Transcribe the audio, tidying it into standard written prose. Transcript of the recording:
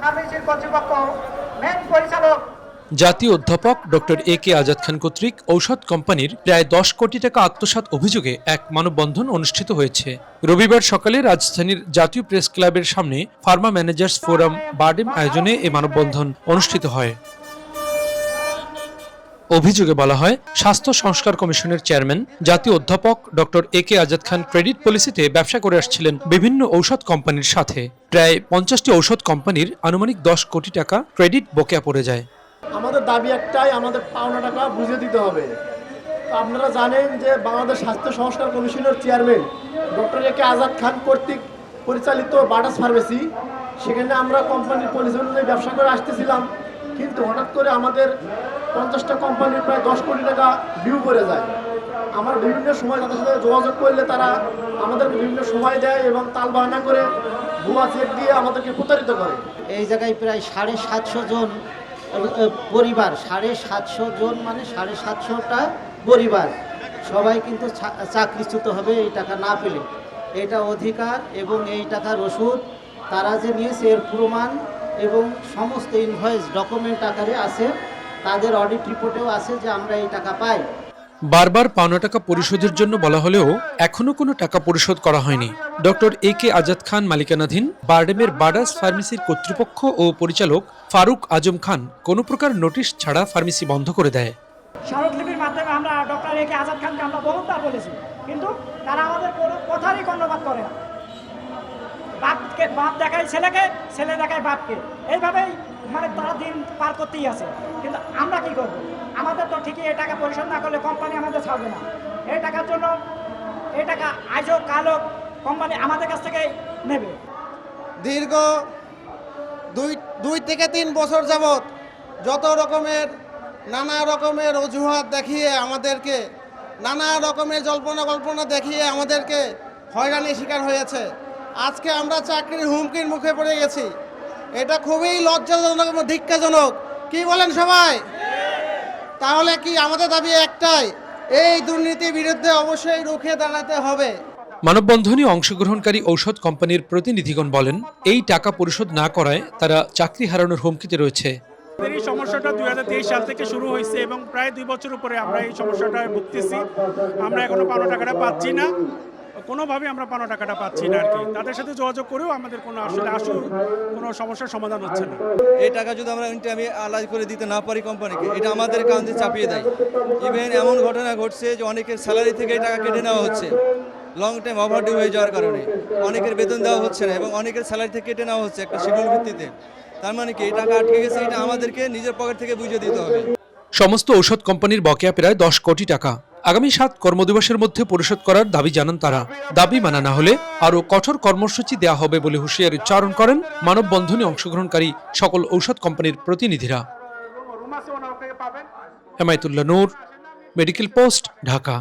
ফার্মেসির কর্তৃপক্ষ মেন পরিচালক জাতীয় অধ্যাপক ডক্টর এ কে আজাদ খান কর্তৃক ঔষধ কোম্পানির প্রায় 10 কোটি টাকা আত্মসাৎ অভিযোগে এক মানববন্ধন অনুষ্ঠিত হয়েছে। রবিবার সকালে রাজধানীর জাতীয় প্রেস ক্লাবের সামনে ফার্মা ম্যানেজার্স ফোরাম বারডেম আয়োজনে এই মানববন্ধন অনুষ্ঠিত হয়। অভিযোগে বলা হয়, স্বাস্থ্য সংস্কার কমিশনের চেয়ারম্যান জাতীয় অধ্যাপক doctor A K Azad Khan credit পলিসিতে ব্যবসা করে আসছিলেন বিভিন্ন ঔষধ কোম্পানির সাথে। প্রায় 50টি ঔষধ কোম্পানির আনুমানিক 10 কোটি টাকা ক্রেডিট বকেয়া পড়ে যায়। আমাদের দাবি একটাই, আমাদের পাওনা টাকা বুঝিয়ে দিতে হবে। তো আপনারা জানেন যে বাংলাদেশ স্বাস্থ্য সংস্কার কমিশনের চেয়ারম্যান ডক্টর এ কে আজাদ খান কর্তৃক পরিচালিত বাটাস ফার্মেসি, সেখানে আমরা কোম্পানির পলিসি অনুযায়ী ব্যবসা করে আসতেছিলাম, কিন্তু হঠাৎ করে আমাদের 50টা কোম্পানির প্রায় 10 কোটি টাকা ডিউ করে যায়। আমার বিভিন্ন সময় তাদের সাথে যোগাযোগ করলে তারা আমাদেরকে বিভিন্ন সময় দেয় এবং তাল বাহানা করে ভুয়া চেক দিয়ে আমাদেরকে প্রতারিত করে। এই জায়গায় প্রায় 750 জন পরিবার, 750 জন মানে 750টা পরিবার সবাই কিন্তু চাকরিচ্যুত হবে এই টাকা না পেলে। এটা অধিকার এবং এই টাকার ওষুধ তারা যে নিয়েছে এর প্রমাণ এবং সমস্ত ইনভয়েস ডকুমেন্ট আকারে আছে, তাদের অডিট রিপোর্টেও আছে যে আমরা এই টাকা পাই। বারবার পাওনা টাকা পরিশোধের জন্য বলা হলেও এখনো কোনো টাকা পরিশোধ করা হয়নি। ডক্টর এ কে আজাদ খান মালিকানাধীন বারডেমের বাডাস ফার্মেসির কর্তৃপক্ষ ও পরিচালক ফারুক আজম খান কোনো প্রকার নোটিশ ছাড়া ফার্মেসি বন্ধ করে দেয়। স্মারকলিপির মাধ্যমে আমরা ডক্টর এ কে আজাদ খানকে আমরা বহুবার বলেছি, কিন্তু তারা আমাদের কোনো কথারই কর্ণপাত করে না। বাপ দেখায় ছেলেকে, ছেলে দেখায় বাপকে, এইভাবেই মানে তারা দিন পার করতেই আছে। কিন্তু আমরা কি করব? আমাদের তো ঠিকই এই টাকা পরিশোধ না করলে কোম্পানি আমাদের ছাড়বে না। এই টাকার জন্য এই টাকা আজও কালও কোম্পানি আমাদের কাছ থেকে নেবে। দীর্ঘ দুই থেকে 3 বছর যাবৎ যত রকমের নানা রকমের অজুহাত দেখিয়ে আমাদেরকে, নানা রকমের জল্পনা দেখিয়ে আমাদেরকে হয়রানির শিকার হয়েছে। আজকে আমরা চাকরির হুমকির মুখে পড়ে গেছি। এটা খুবই লজ্জাজনক এবং ধিক্কারজনক। কি বলেন সবাই? তাহলে কি আমাদের দাবি একটাই, এই দুর্নীতির বিরুদ্ধে অবশ্যই রুখে দাঁড়াতে হবে। মানববন্ধনে অংশগ্রহণকারী ঔষধ কোম্পানির প্রতিনিধিগণ বলেন, এই টাকা পরিশোধ না করায় তারা চাকরি হারানোর হুমকিতে রয়েছে। এই সমস্যাটা 2023 সাল থেকে শুরু হয়েছে এবং প্রায় 2 বছর উপরে আমরা এই সমস্যাটায় ভুগতেছি। আমরা এখনো পাওনা টাকাটা পাচ্ছি না, কোনোভাবে আমরা পাওনা টাকাটা পাচ্ছি না আর কি। তাদের সাথে যোগাযোগ করেও আমাদের কোনো কোনো সমস্যার সমাধান হচ্ছে না। এই টাকা যদি আমরা আমি আলাদা করে দিতে না পারি কোম্পানিকে, এটা আমাদের কাঁধে চাপিয়ে দেয়। ইভেন এমন ঘটনা ঘটছে যে অনেকের স্যালারি থেকে এই টাকা কেটে নেওয়া হচ্ছে লং টাইম ওভারডিউ হয়ে যাওয়ার কারণে। অনেকের বেতন দেওয়া হচ্ছে না এবং অনেকের স্যালারি থেকে কেটে নেওয়া হচ্ছে একটা শিডিউল ভিত্তিতে। তার মানে কি এই টাকা আটকে গেছে, এটা আমাদেরকে নিজের পকেট থেকে বুঝিয়ে দিতে হবে। সমস্ত ঔষধ কোম্পানির বকেয়া প্রায় 10 কোটি টাকা আগামী 7 কর্মদিবসের মধ্যে পরিশোধ করার দাবি জানান তারা। দাবি মানা না হলে আরও কঠোর কর্মসূচি দেওয়া হবে বলে হুঁশিয়ারি উচ্চারণ করেন মানববন্ধনে অংশগ্রহণকারী সকল ঔষধ কোম্পানির প্রতিনিধিরা। হেমায়েতুল্লাহ নূর, মেডিকেল পোস্ট, ঢাকা।